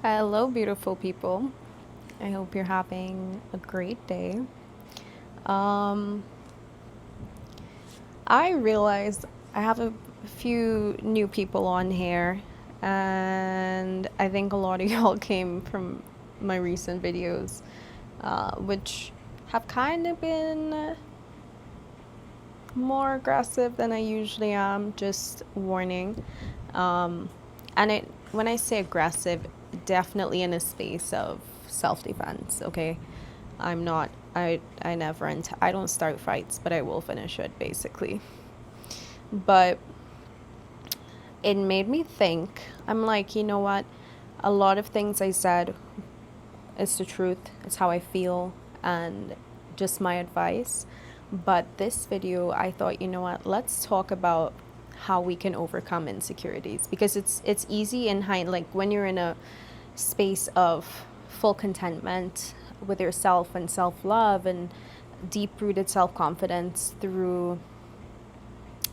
Hello, beautiful people. I hope you're having a great day. Um, I realized I have a few new people on here, and I think a lot of y'all came from my recent videos, which have kind of been more aggressive than I usually am. Just warning. Um, and when I say aggressive, definitely in a space of self-defense. Okay, I'm not. I never. I don't start fights, but I will finish it basically. But it made me think. I'm like, you know what? A lot of things I said is the truth. It's how I feel, and just my advice. But this video, I thought, you know what? Let's talk about how we can overcome insecurities, because it's easy in like when you're in a space of full contentment with yourself and self-love and deep-rooted self-confidence through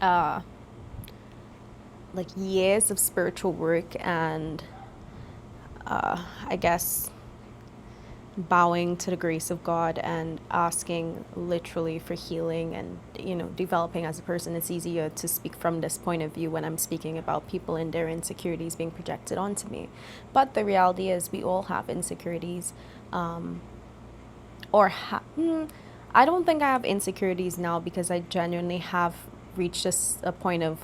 uh, like years of spiritual work and I guess bowing to the grace of God and asking literally for healing and developing as a person. It's easier to speak from this point of view when I'm speaking about people and their insecurities being projected onto me. But the reality is we all have insecurities, or I don't think I have insecurities now, because I genuinely have reached a point of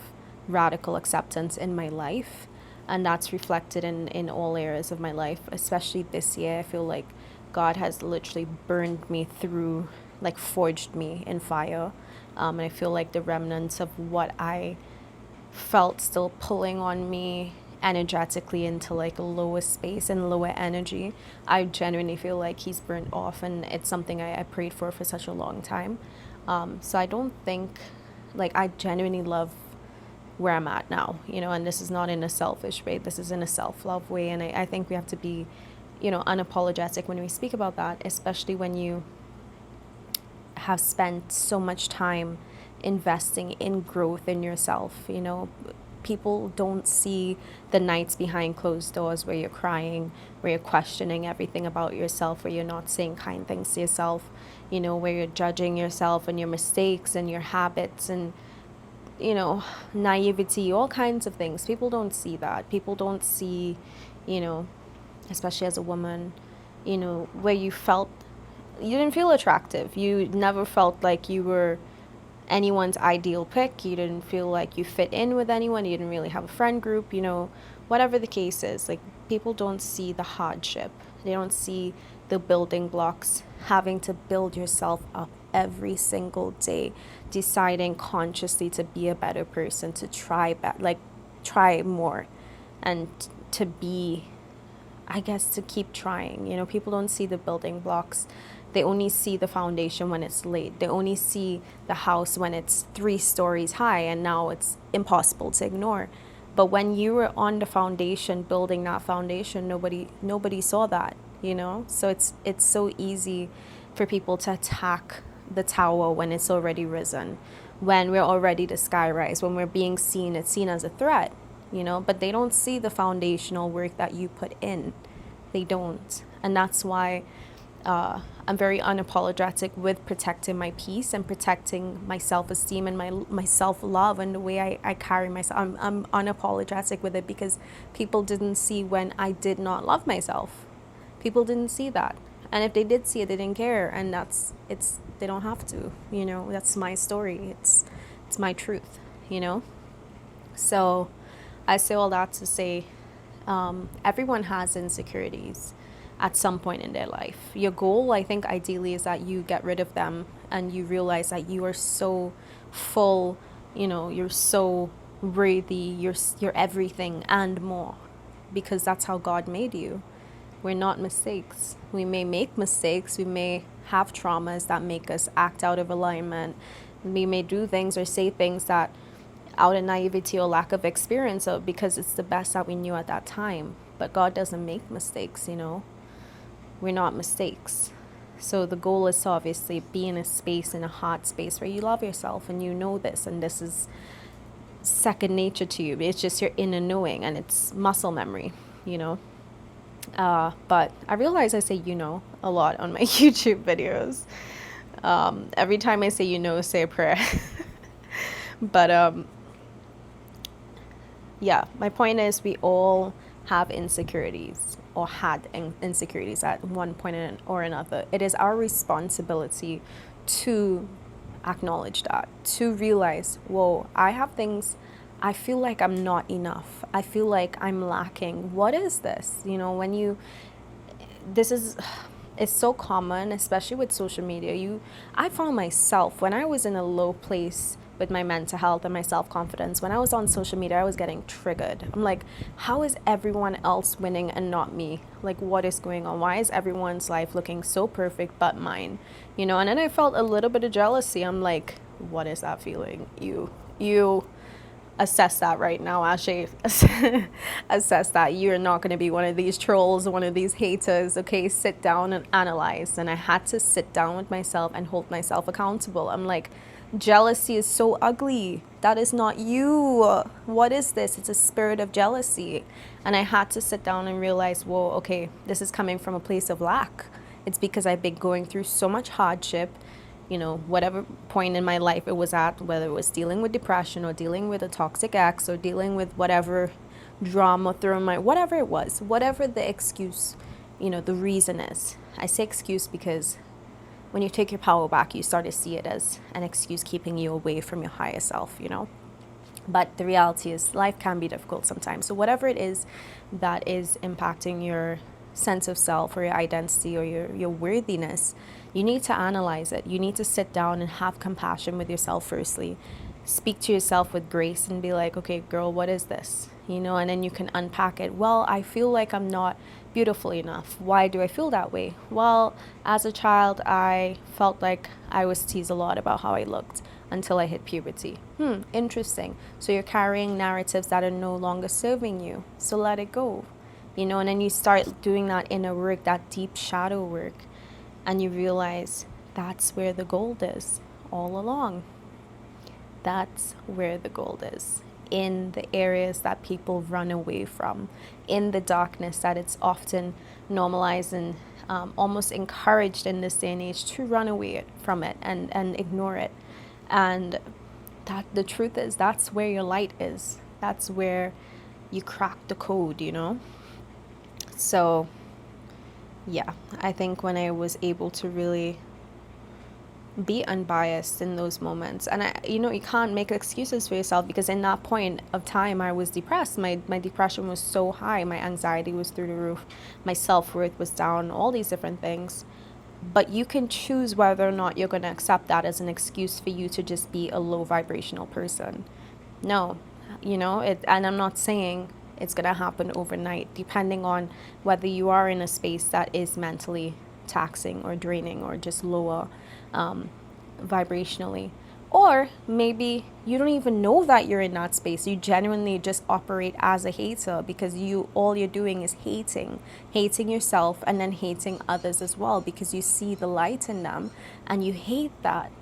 radical acceptance in my life, and that's reflected in all areas of my life. Especially this year, I feel like God has literally burned me through, like forged me in fire, and I feel like the remnants of what I felt still pulling on me energetically into like a lower space and lower energy. I genuinely feel like he's burnt off, and it's something I prayed for such a long time. So I don't think, like, I genuinely love where I'm at now, and this is not in a selfish way, this is in a self-love way. And I think we have to be, unapologetic when we speak about that, especially when you have spent so much time investing in growth in yourself. People don't see the nights behind closed doors where you're crying, where you're questioning everything about yourself, where you're not saying kind things to yourself, where you're judging yourself and your mistakes and your habits and naivety, all kinds of things. People don't see that. People don't see, you know especially as a woman, where you didn't feel attractive. You never felt like you were anyone's ideal pick. You didn't feel like you fit in with anyone. You didn't really have a friend group, whatever the case is. Like, people don't see the hardship. They don't see the building blocks, having to build yourself up every single day, deciding consciously to be a better person, to try more, and to be, I guess, to keep trying. People don't see the building blocks. They only see the foundation when it's laid. They only see the house when it's 3 stories high, and now it's impossible to ignore. But when you were on the foundation, building that foundation, nobody saw that. So it's so easy for people to attack the tower when it's already risen, when we're already the skyrise, when we're being seen. It's seen as a threat. But they don't see the foundational work that you put in. They don't. And that's why I'm very unapologetic with protecting my peace and protecting my self-esteem and my self-love and the way I carry myself. I'm unapologetic with it, because people didn't see when I did not love myself. People didn't see that. And if they did see it, they didn't care. And they don't have to, that's my story. It's my truth, So I say all that to say, everyone has insecurities at some point in their life. Your goal, I think, ideally, is that you get rid of them and you realize that you are so full, you're so worthy, you're everything and more, because that's how God made you. We're not mistakes. We may make mistakes. We may have traumas that make us act out of alignment. We may do things or say things that out of naivety or lack of experience, or because it's the best that we knew at that time. But God doesn't make mistakes, We're not mistakes. So the goal is to obviously be in a space, in a hot space, where you love yourself and you know this, and this is second nature to you. It's just your inner knowing, and it's muscle memory, But I realize I say a lot on my YouTube videos. Every time I say say a prayer. But yeah, my point is we all have insecurities or had insecurities at one point or another. It is our responsibility to acknowledge that, to realize, whoa, I have things, I feel like I'm not enough. I feel like I'm lacking. What is this? When this is it's so common, especially with social media. I found myself when I was in a low place with my mental health and my self-confidence. When I was on social media, I was getting triggered. I'm like, how is everyone else winning and not me? Like, what is going on? Why is everyone's life looking so perfect but mine? And then I felt a little bit of jealousy. I'm like, what is that feeling? You assess that right now, Ashay. Assess that. You're not going to be one of these trolls, one of these haters. Okay, sit down and analyze. And I had to sit down with myself and hold myself accountable. I'm like, jealousy is so ugly. That is not you. What is this? It's a spirit of jealousy. And I had to sit down and realize, whoa, okay, this is coming from a place of lack. It's because I've been going through so much hardship, whatever point in my life it was at, whether it was dealing with depression or dealing with a toxic ex or dealing with whatever drama through my, whatever it was, whatever the excuse, the reason is. I say excuse because when you take your power back, you start to see it as an excuse keeping you away from your higher self, But the reality is life can be difficult sometimes. So whatever it is that is impacting your sense of self or your identity or your worthiness, you need to analyze it. You need to sit down and have compassion with yourself firstly. Speak to yourself with grace and be like, okay, girl, what is this? And then you can unpack it. Well, I feel like I'm not beautiful enough. Why do I feel that way? Well, as a child, I felt like I was teased a lot about how I looked until I hit puberty. Interesting. So you're carrying narratives that are no longer serving you. So let it go. And then you start doing that inner work, that deep shadow work, and you realize that's where the gold is all along. That's where the gold is, in the areas that people run away from, in the darkness that it's often normalized and almost encouraged in this day and age to run away from it and ignore it. And that the truth is, that's where your light is. That's where you crack the code, So, yeah, I think when I was able to really be unbiased in those moments, and you can't make excuses for yourself, because in that point of time I was depressed. My depression was so high, my anxiety was through the roof, my self-worth was down, all these different things. But you can choose whether or not you're going to accept that as an excuse for you to just be a low vibrational person. No, and I'm not saying it's going to happen overnight, depending on whether you are in a space that is mentally taxing or draining or just lower vibrationally. Or maybe you don't even know that you're in that space. You genuinely just operate as a hater because all you're doing is hating yourself and then hating others as well, because you see the light in them and you hate that.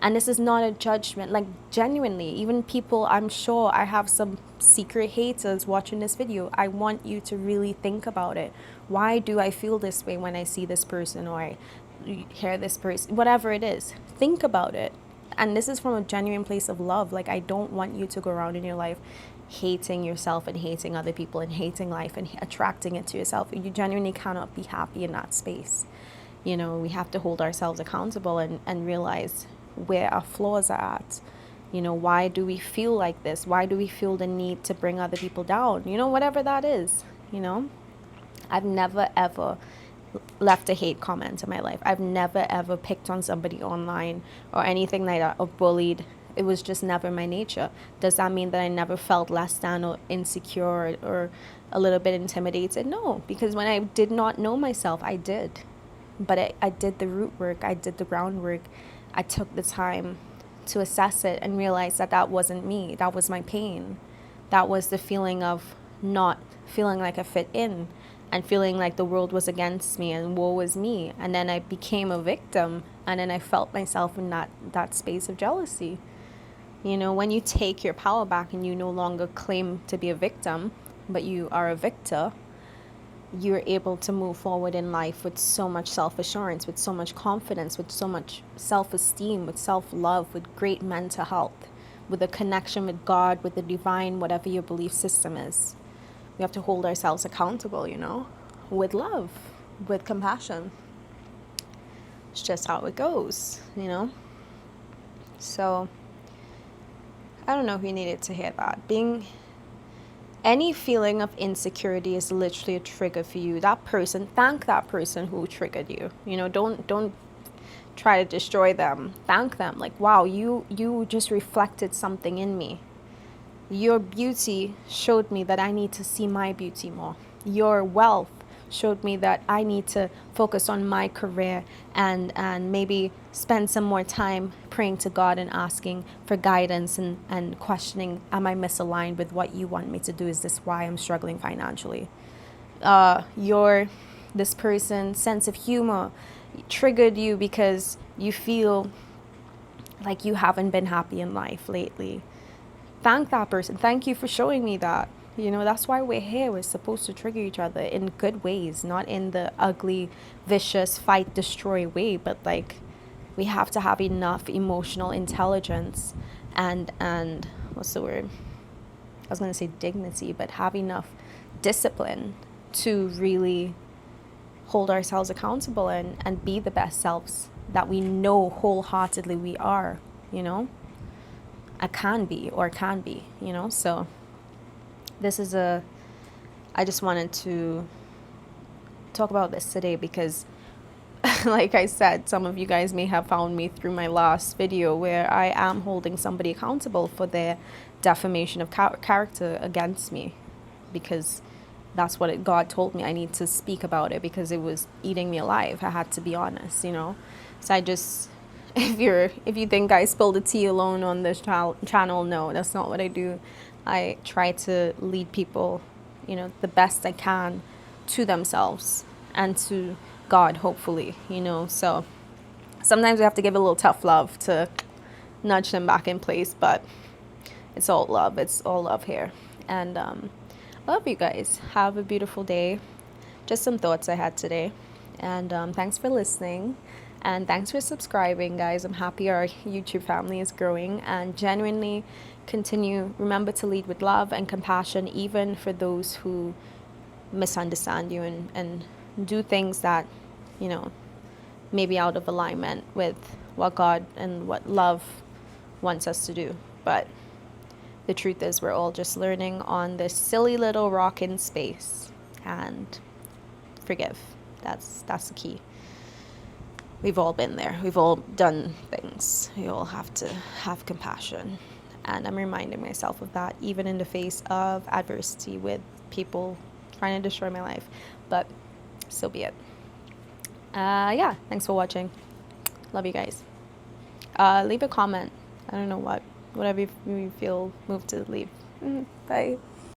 And this is not a judgment, like genuinely, even people, I'm sure I have some secret haters watching this video. I want you to really think about it. Why do I feel this way when I see this person or I hear this person, whatever it is? Think about it. And this is from a genuine place of love. Like, I don't want you to go around in your life hating yourself and hating other people and hating life and attracting it to yourself. You genuinely cannot be happy in that space. We have to hold ourselves accountable and realize where our flaws are at. Why do we feel like this? Why do we feel the need to bring other people down? Whatever that is, I've never ever left a hate comment in my life. I've never ever picked on somebody online or anything like that, or bullied. It was just never my nature. Does that mean that I never felt less than or insecure or a little bit intimidated? No, because when I did not know myself, I did. But I did the root work. I did the groundwork. I took the time to assess it and realize that that wasn't me. That was my pain. That was the feeling of not feeling like I fit in and feeling like the world was against me and woe was me. And then I became a victim, and then I felt myself in that space of jealousy. When you take your power back and you no longer claim to be a victim, but you are a victor, you're able to move forward in life with so much self-assurance, with so much confidence, with so much self-esteem, with self-love, with great mental health, with a connection with God, with the divine, whatever your belief system is. We have to hold ourselves accountable, with love, with compassion. It's just how it goes. So I don't know if you needed to hear that. Any feeling of insecurity is literally a trigger for you. Thank that person who triggered you. Don't try to destroy them. Thank them. Like, wow, you just reflected something in me. Your beauty showed me that I need to see my beauty more. Your wealth showed me that I need to focus on my career and maybe spend some more time praying to God and asking for guidance and questioning, am I misaligned with what you want me to do? Is this why I'm struggling financially? This person's sense of humor triggered you because you feel like you haven't been happy in life lately. Thank that person. Thank you for showing me that. That's why we're here. We're supposed to trigger each other in good ways, not in the ugly, vicious, fight, destroy way, but like we have to have enough emotional intelligence and what's the word? I was going to say dignity, but have enough discipline to really hold ourselves accountable and be the best selves that we know wholeheartedly we are, I can be. So I just wanted to talk about this today because like I said, some of you guys may have found me through my last video where I am holding somebody accountable for their defamation of character against me, because that's what God told me. I need to speak about it because it was eating me alive. I had to be honest, So I just, if you think I spilled the tea alone on this channel, no, that's not what I do. I try to lead people, the best I can to themselves and to God, hopefully, So sometimes we have to give a little tough love to nudge them back in place, but it's all love. It's all love here. And I love you guys. Have a beautiful day. Just some thoughts I had today. And thanks for listening. And thanks for subscribing, guys. I'm happy our YouTube family is growing. And genuinely remember to lead with love and compassion, even for those who misunderstand you and do things that, may be out of alignment with what God and what love wants us to do. But the truth is, we're all just learning on this silly little rock in space. And forgive. That's the key. We've all been there. We've all done things. We all have to have compassion. And I'm reminding myself of that even in the face of adversity with people trying to destroy my life. But so be it. Yeah, thanks for watching. Love you guys. Leave a comment. I don't know whatever you feel moved to leave. Bye.